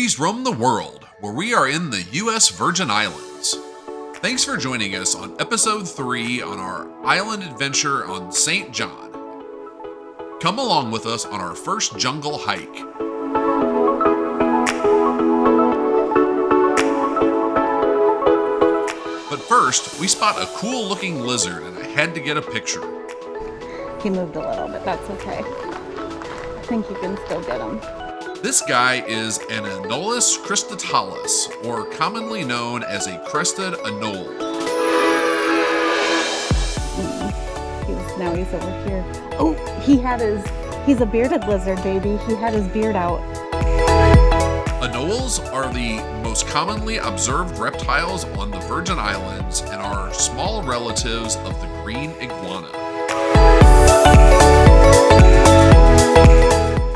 Birdies roam the world, where we are in the U.S. Virgin Islands. Thanks for joining us on episode 3 on our island adventure on St. John. Come along with us on our first jungle hike. But first, we spot a cool looking lizard and I had to get a picture. He moved a little, but that's okay. I think you can still get him. This guy is an Anolis cristatalis, or commonly known as a crested anole. Now he's over here. Oh, he's a bearded lizard, baby. He had his beard out. Anoles are the most commonly observed reptiles on the Virgin Islands and are small relatives of the green iguana.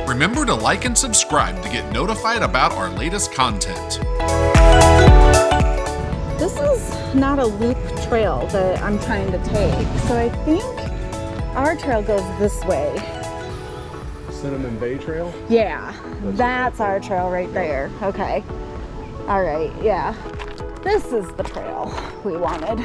Remember to like and subscribe to get notified about our latest content. This is not a loop trail that I'm trying to take, so I think our trail goes this way. Cinnamon Bay Trail? Yeah, that's our trail right there. Okay. All right, yeah. This is the trail we wanted.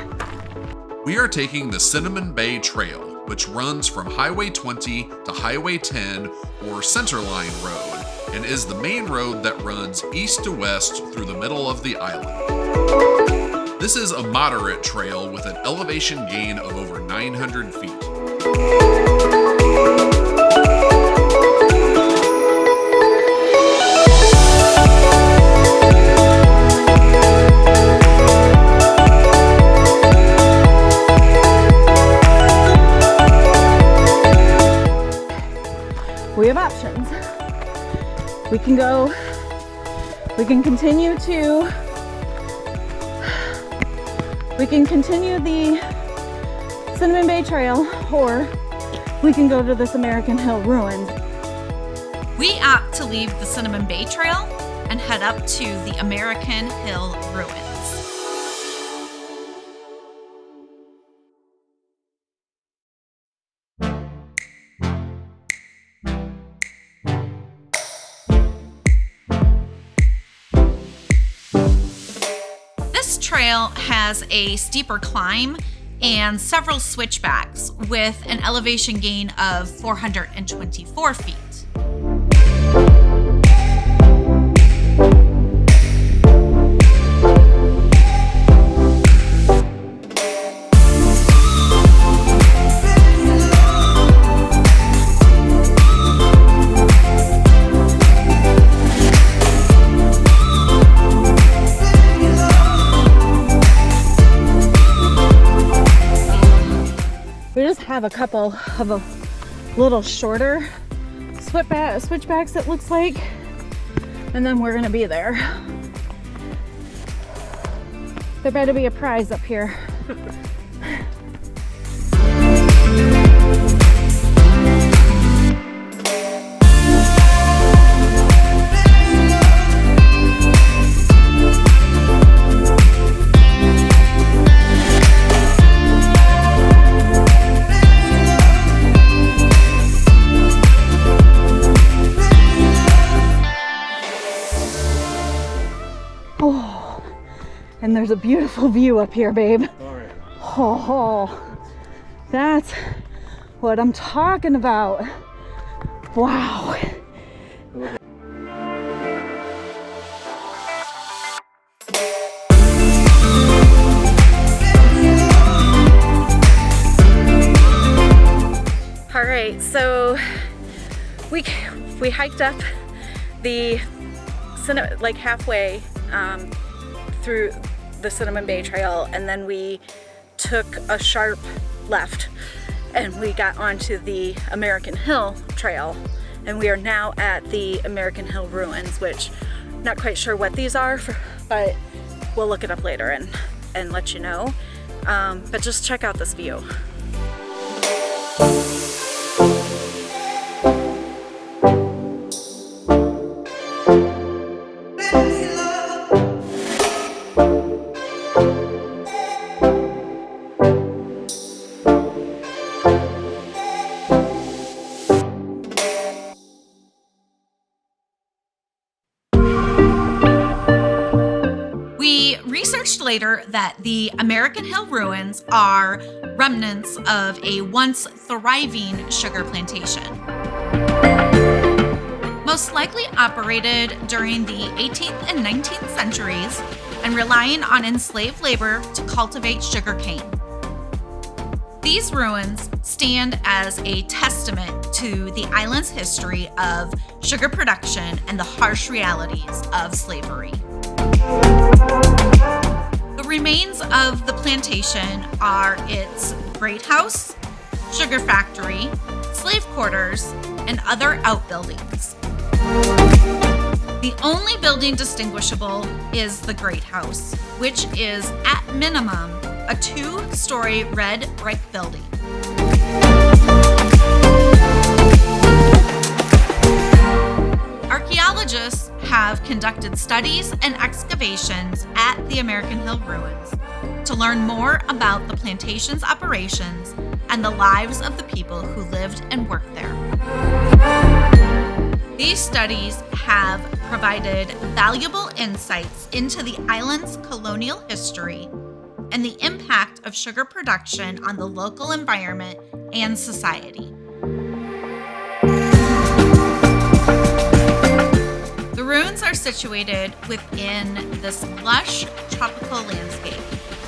We are taking the Cinnamon Bay Trail, which runs from Highway 20 to Highway 10 or Centerline Road, and is the main road that runs east to west through the middle of the island. This is a moderate trail with an elevation gain of over 900 feet. We have options. We can continue the Cinnamon Bay Trail, or we can go to this American Hill Ruins. We opt to leave the Cinnamon Bay Trail and head up to the American Hill Ruins. This trail has a steeper climb and several switchbacks with an elevation gain of 424 feet. Have a couple of a little shorter switchbacks, it looks like, and then we're gonna be there. There better be a prize up here. And there's a beautiful view up here, babe. All right. Oh, that's what I'm talking about. Wow. All right, so we hiked up the like halfway through the Cinnamon Bay Trail, and then we took a sharp left and we got onto the American Hill Trail, and we are now at the American Hill Ruins, which I'm not quite sure what these are, but we'll look it up later and let you know. But just check out this view. later that the American Hill ruins are remnants of a once thriving sugar plantation. Most likely operated during the 18th and 19th centuries and relying on enslaved labor to cultivate sugarcane. These ruins stand as a testament to the island's history of sugar production and the harsh realities of slavery. The remains of the plantation are its great house, sugar factory, slave quarters, and other outbuildings. The only building distinguishable is the great house, which is at minimum a 2-story red brick building. Archaeologists have conducted studies and excavations at the American Hill ruins to learn more about the plantation's operations and the lives of the people who lived and worked there. These studies have provided valuable insights into the island's colonial history and the impact of sugar production on the local environment and society. The ruins are situated within this lush tropical landscape,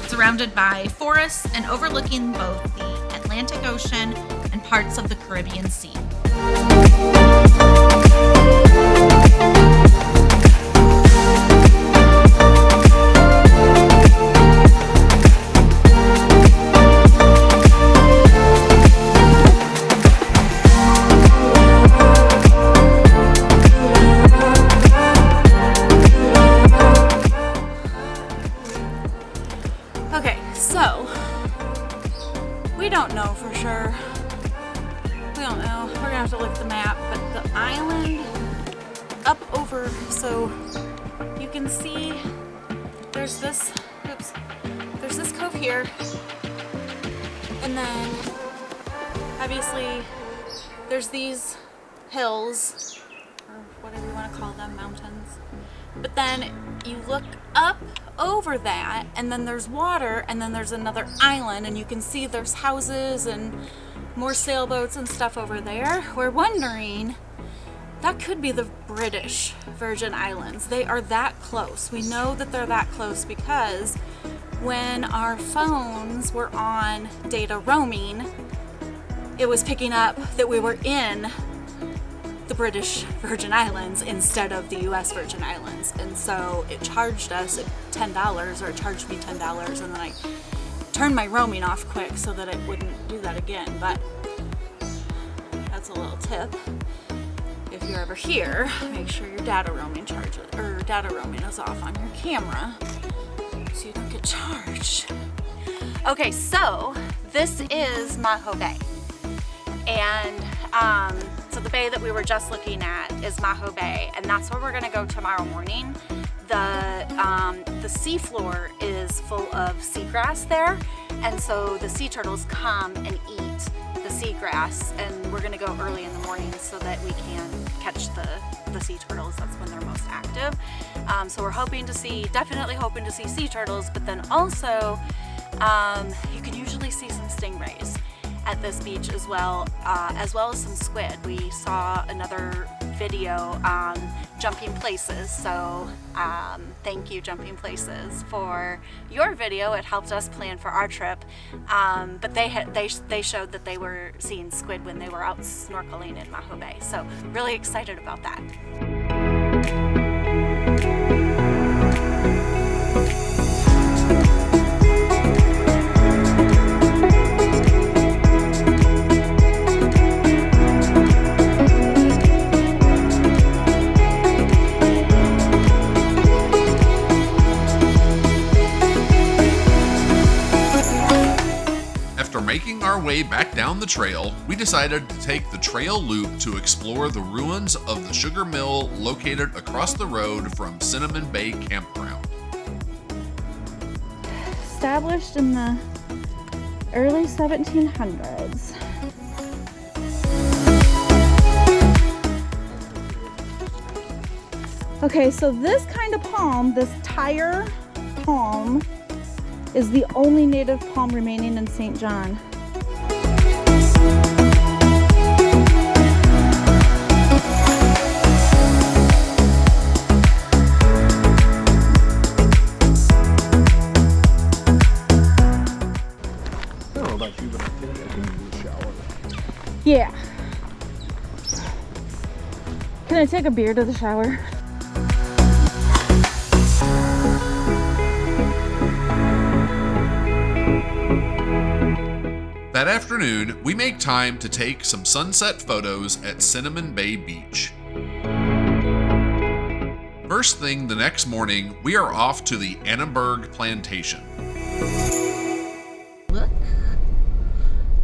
surrounded by forests and overlooking both the Atlantic Ocean and parts of the Caribbean Sea. Okay, so we don't know for sure. We don't know. We're gonna have to look at the map, but the island up over, so you can see there's this, there's this cove here, and then obviously there's these hills, or whatever you want to call them, mountains. But then you look up over that, and then there's water, and then there's another island, and you can see there's houses and more sailboats and stuff over there. We're wondering, that could be the British Virgin Islands. They are that close. We know that they're that close because when our phones were on data roaming, it was picking up that we were in the British Virgin Islands instead of the US Virgin Islands, and so it charged us $10, or it charged me $10, and then I turned my roaming off quick so that it wouldn't do that again. But that's a little tip. If you're ever here, make sure your data roaming is off on your camera so you don't get charged. Okay, so this is Maho Bay, and so the bay that we were just looking at is Maho Bay, and that's where we're gonna go tomorrow morning. The seafloor is full of seagrass there, and so the sea turtles come and eat the seagrass, and we're gonna go early in the morning so that we can catch the sea turtles. That's when they're most active. So we're definitely hoping to see sea turtles, but then also you can usually see some stingrays at this beach as well as some squid. We saw another video on Jumping Places, so thank you, Jumping Places, for your video. It helped us plan for our trip, but they showed that they were seeing squid when they were out snorkeling in Maho Bay, so really excited about that. Making our way back down the trail, we decided to take the trail loop to explore the ruins of the sugar mill located across the road from Cinnamon Bay Campground. Established in the early 1700s. Okay, so this kind of palm, this tire palm, is the only native palm remaining in St. John. I don't know about you, but I feel like I can use a shower. Yeah. Can I take a beer to the shower? That afternoon, we make time to take some sunset photos at Cinnamon Bay Beach. First thing the next morning, we are off to the Annaberg Plantation. Look,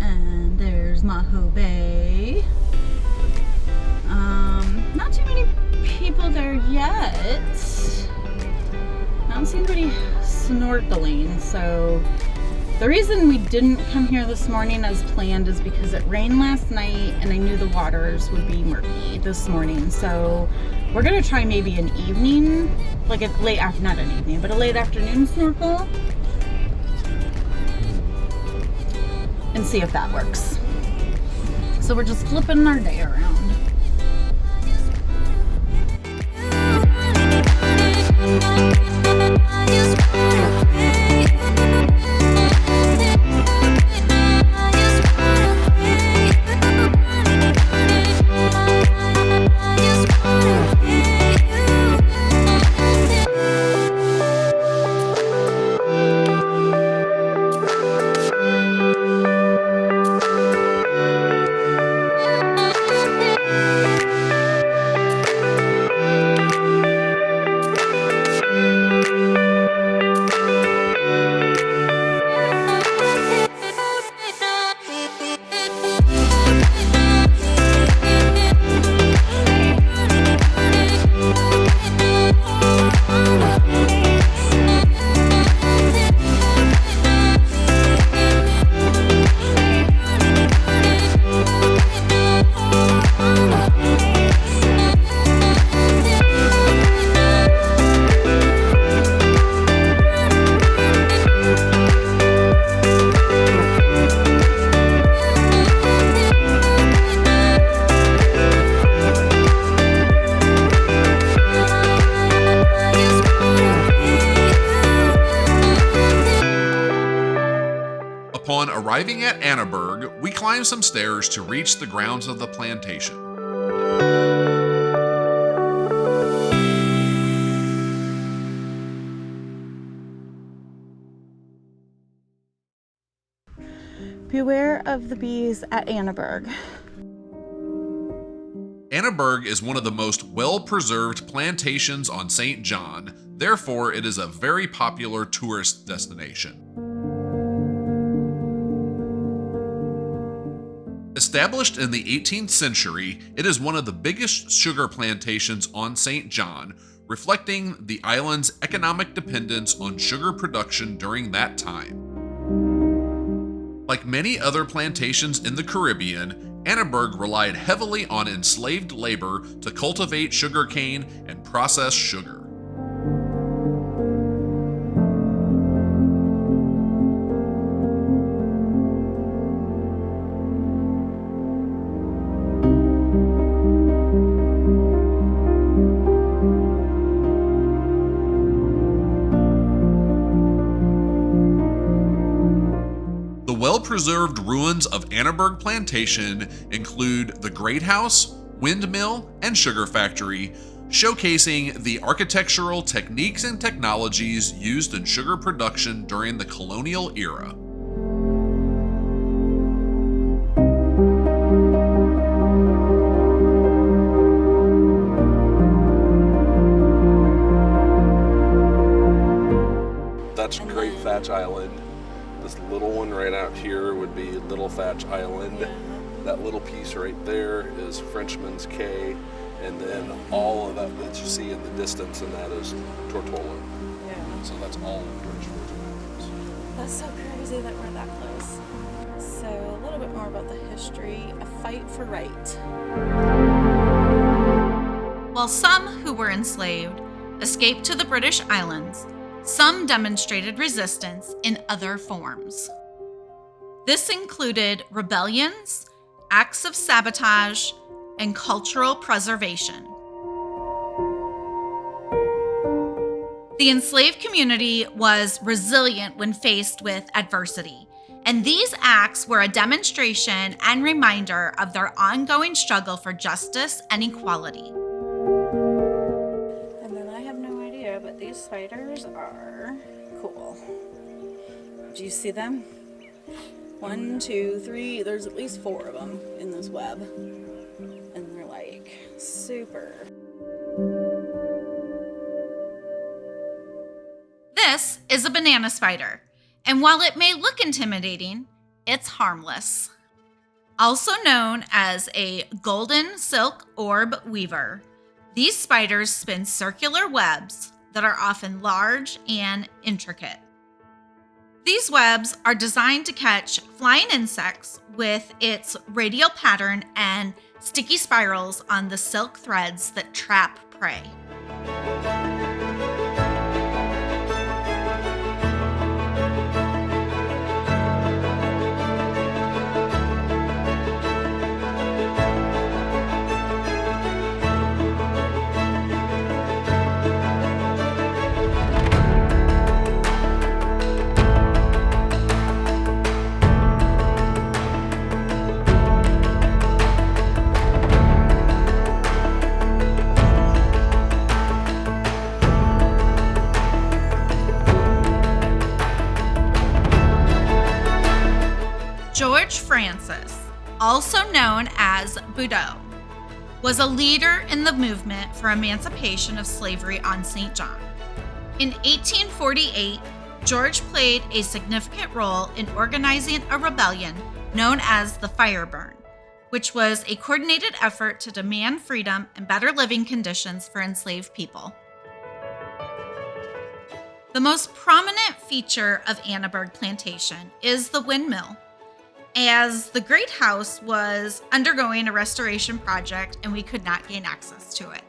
and there's Maho Bay. Not too many people there yet. I don't see anybody snorkeling, so the reason we didn't come here this morning as planned is because it rained last night and I knew the waters would be murky this morning. So we're gonna try maybe an evening, like a late afternoon, not an evening, but a late afternoon snorkel and see if that works. So we're just flipping our day around. Upon arriving at Annaberg, we climb some stairs to reach the grounds of the plantation. Beware of the bees at Annaberg. Annaberg is one of the most well-preserved plantations on St. John, therefore it is a very popular tourist destination. Established in the 18th century, it is one of the biggest sugar plantations on St. John, reflecting the island's economic dependence on sugar production during that time. Like many other plantations in the Caribbean, Annaberg relied heavily on enslaved labor to cultivate sugarcane and process sugar. Well-preserved ruins of Annaberg Plantation include the Great House, windmill, and sugar factory, showcasing the architectural techniques and technologies used in sugar production during the colonial era. That's Great Thatch Island. This little one right out here would be Little Thatch Island. That little piece right there is Frenchman's Cay, and then all of that you see in the distance, and that is Tortola. Yeah. So that's all British Virgin Islands. That's so crazy that we're that close. So a little bit more about the history. A fight for right. While some who were enslaved escaped to the British Islands, Some demonstrated resistance in other forms. This included rebellions, acts of sabotage, and cultural preservation. The enslaved community was resilient when faced with adversity, and these acts were a demonstration and reminder of their ongoing struggle for justice and equality. And then I have no idea, but these spiders are cool. Do you see them? 1, 2, 3, there's at least 4 of them in this web. And they're like super. This is a banana spider, and while it may look intimidating, it's harmless. Also known as a golden silk orb weaver, these spiders spin circular webs that are often large and intricate. These webs are designed to catch flying insects with its radial pattern and sticky spirals on the silk threads that trap prey. George Francis, also known as Boudreaux, was a leader in the movement for emancipation of slavery on St. John. In 1848, George played a significant role in organizing a rebellion known as the Fire Burn, which was a coordinated effort to demand freedom and better living conditions for enslaved people. The most prominent feature of Annaberg Plantation is the windmill, as the great house was undergoing a restoration project and we could not gain access to it.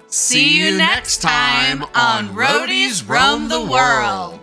See you next time on Roadies Roam the World.